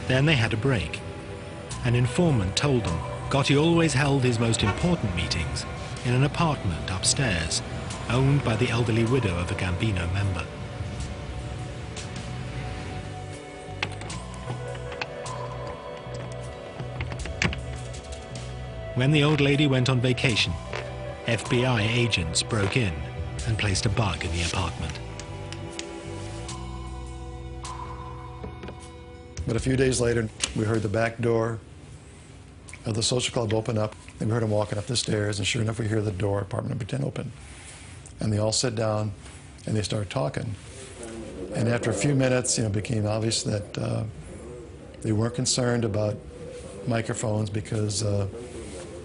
Then they had a break. An informant told them Gotti always held his most important meetings in an apartment upstairs, owned by the elderly widow of a Gambino member. When the old lady went on vacation, FBI agents broke in and placed a bug in the apartment. But a few days later, we heard the back door of the social club open up, and we heard him walking up the stairs, and sure enough, we hear the door, apartment number 10, open. And they all sit down, and they start talking. And after a few minutes, it became obvious that they weren't concerned about microphones because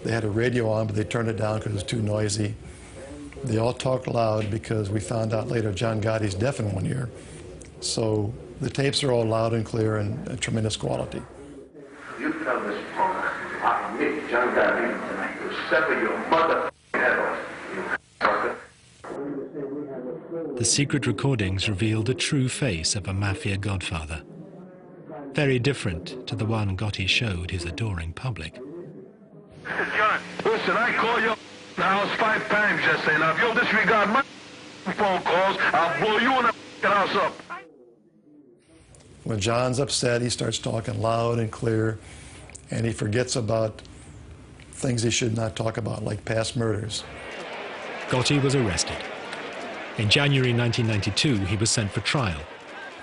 they had a radio on, but they turned it down because it was too noisy. They all talked loud because we found out later John Gotti's deaf in one ear. So the tapes are all loud and clear and tremendous quality. You tell this punk, me, John Gotti, to sever your mother head off, you sucker. The secret recordings reveal the true face of a Mafia Godfather. Very different to the one Gotti showed his adoring public. John, listen, I call your house 5 times yesterday. Now, if you'll disregard my phone calls, I'll blow you and the house up. When John's upset, he starts talking loud and clear, and he forgets about things he should not talk about, like past murders. Gotti was arrested. In January 1992, he was sent for trial,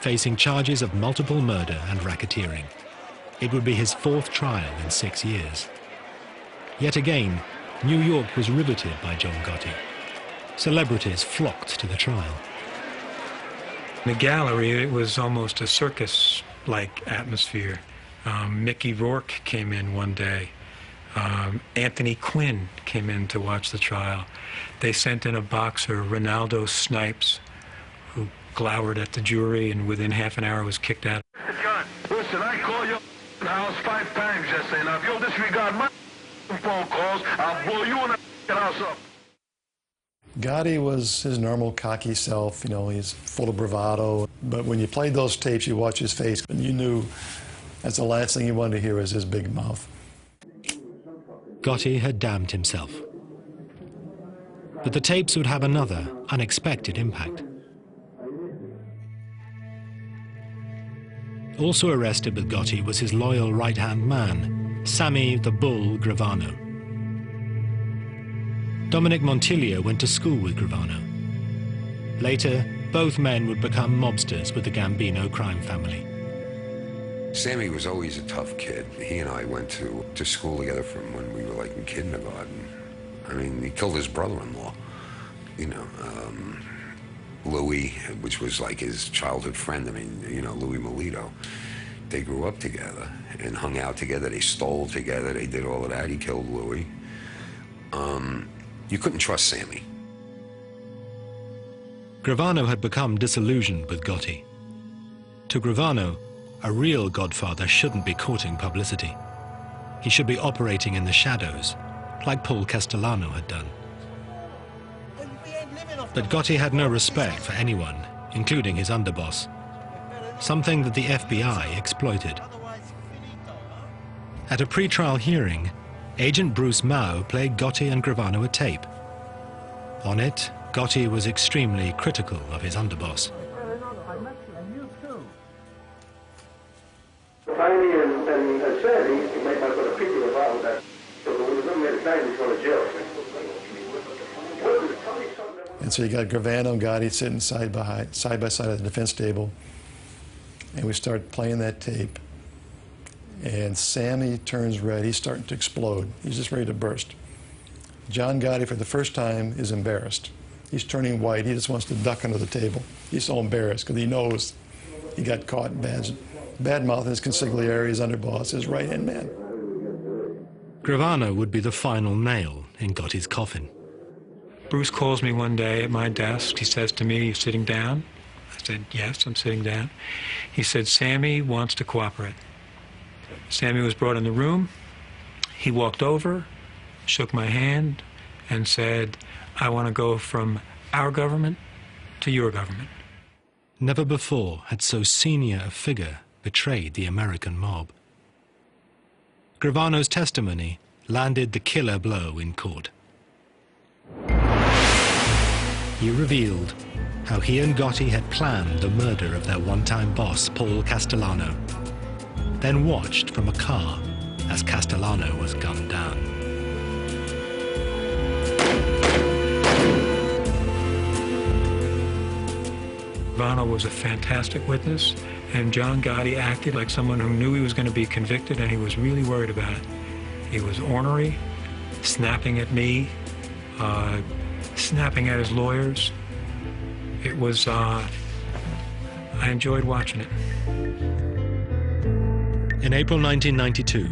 facing charges of multiple murder and racketeering. It would be his 4th trial in 6 years. Yet again, New York was riveted by John Gotti. Celebrities flocked to the trial. In the gallery, it was almost a circus-like atmosphere. Mickey Rourke came in one day. Anthony Quinn came in to watch the trial. They sent in a boxer, Ronaldo Snipes, who glowered at the jury and within half an hour was kicked out. John, listen, I call your house 5 times yesterday. Now, if you'll disregard my phone calls, I'll blow you and the house up. Gotti was his normal cocky self, he's full of bravado. But when you played those tapes, you watch his face, and you knew that's the last thing you wanted to hear was his big mouth. Gotti had damned himself. But the tapes would have another, unexpected impact. Also arrested with Gotti was his loyal right-hand man, Sammy the Bull Gravano. Dominic Montiglio went to school with Gravano. Later, both men would become mobsters with the Gambino crime family. Sammy was always a tough kid. He and I went to school together from when we were like in kindergarten. I mean, he killed his brother-in-law, Louis, which was like his childhood friend. I mean, Louis Melito. They grew up together and hung out together. They stole together. They did all of that. He killed Louis. You couldn't trust Sammy. Gravano had become disillusioned with Gotti. To Gravano, a real godfather shouldn't be courting publicity. He should be operating in the shadows, like Paul Castellano had done. But Gotti had no respect for anyone, including his underboss, something that the FBI exploited. At a pre-trial hearing, Agent Bruce Mao played Gotti and Gravano a tape. On it, Gotti was extremely critical of his underboss. Tiny and Sandy, you may not put a picture about that. So when we look at the time, he's going to jail. And so you got Gravano and Gotti sitting side by side at the defense table, and we start playing that tape. And Sammy turns red. He's starting to explode. He's just ready to burst. John Gotti, for the first time, is embarrassed. He's turning white. He just wants to duck under the table. He's so embarrassed because he knows he got caught in bad mouthing his consigliere, his underboss, his right-hand man. Gravano would be the final nail in Gotti's coffin. Bruce calls me one day at my desk. He says to me, "You sitting down?" I said, "Yes, I'm sitting down." He said, "Sammy wants to cooperate." Sammy was brought in the room. He walked over, shook my hand, and said, "I want to go from our government to your government." Never before had so senior a figure betrayed the American mob. Gravano's testimony landed the killer blow in court. He revealed how he and Gotti had planned the murder of their one-time boss, Paul Castellano, then watched from a car as Castellano was gunned down. Gravano was a fantastic witness, and John Gotti acted like someone who knew he was going to be convicted, and he was really worried about it. He was ornery, snapping at me, snapping at his lawyers. It was, I enjoyed watching it. In April 1992,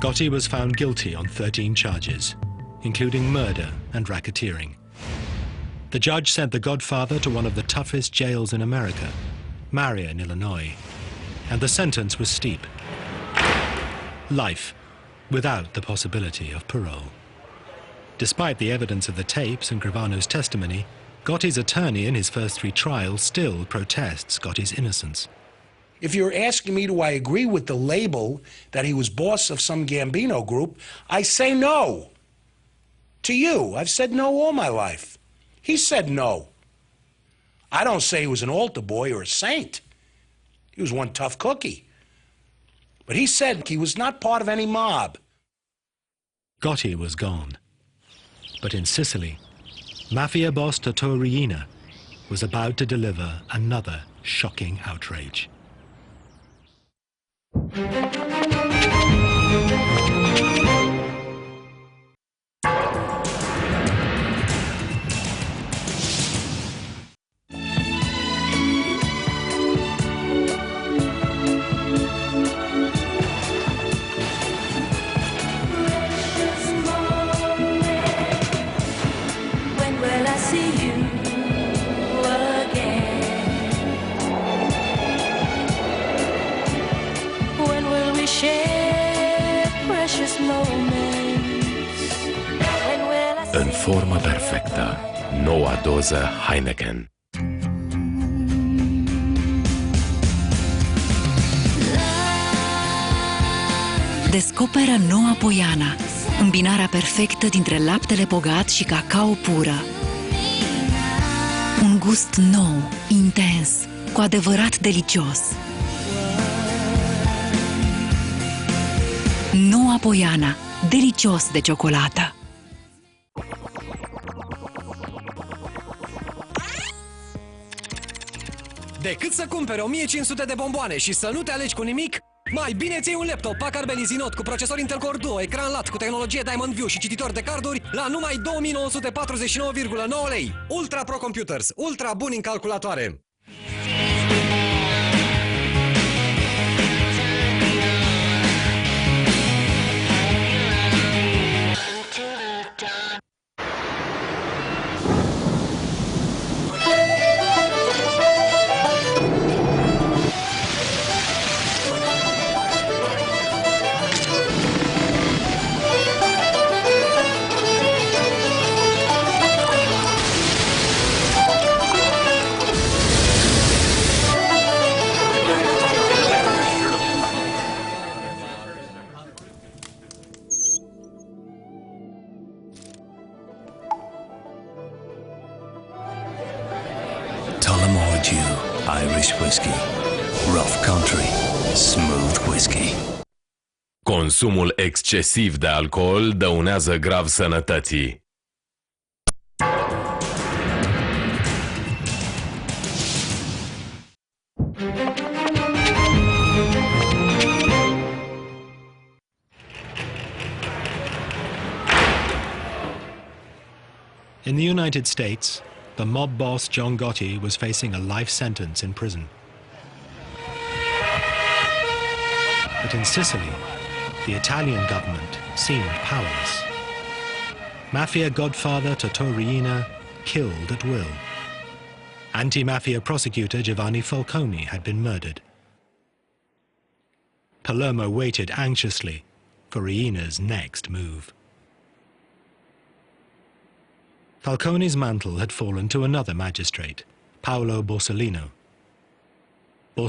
Gotti was found guilty on 13 charges, including murder and racketeering. The judge sent the Godfather to one of the toughest jails in America, Marion, Illinois, and the sentence was steep. Life, without the possibility of parole. Despite the evidence of the tapes and Gravano's testimony, Gotti's attorney in his first 3 trials still protests Gotti's innocence. If you're asking me, do I agree with the label that he was boss of some Gambino group, I say no. To you, I've said no all my life. He said no. I don't say he was an altar boy or a saint. He was one tough cookie. But he said he was not part of any mob. Gotti was gone. But in Sicily, Mafia boss Totò Riina was about to deliver another shocking outrage. În formă perfectă, noua doză Heineken. Descoperă noua Poiana, îmbinarea perfectă dintre laptele bogat și cacao pură. Un gust nou, intens, cu adevărat delicios. Noua Poiana, delicios de ciocolată. Decât să cumperi 1500 de bomboane și să nu te alegi cu nimic, mai bine ți iei un laptop Packard Bell Note cu procesor Intel Core Duo, ecran lat cu tehnologie Diamond View și cititor de carduri la numai 2949,9 lei. Ultra Pro Computers, ultra buni în calculatoare. Irish whiskey. Rough country. Smooth whiskey. Consumul excesiv de alcool dăunează grav sănătății. In the United States, the mob boss John Gotti was facing a life sentence in prison. But in Sicily, the Italian government seemed powerless. Mafia Godfather Totò Riina killed at will. Anti-mafia prosecutor Giovanni Falcone had been murdered. Palermo waited anxiously for Riina's next move. Falcone's mantle had fallen to another magistrate, Paolo Borsellino.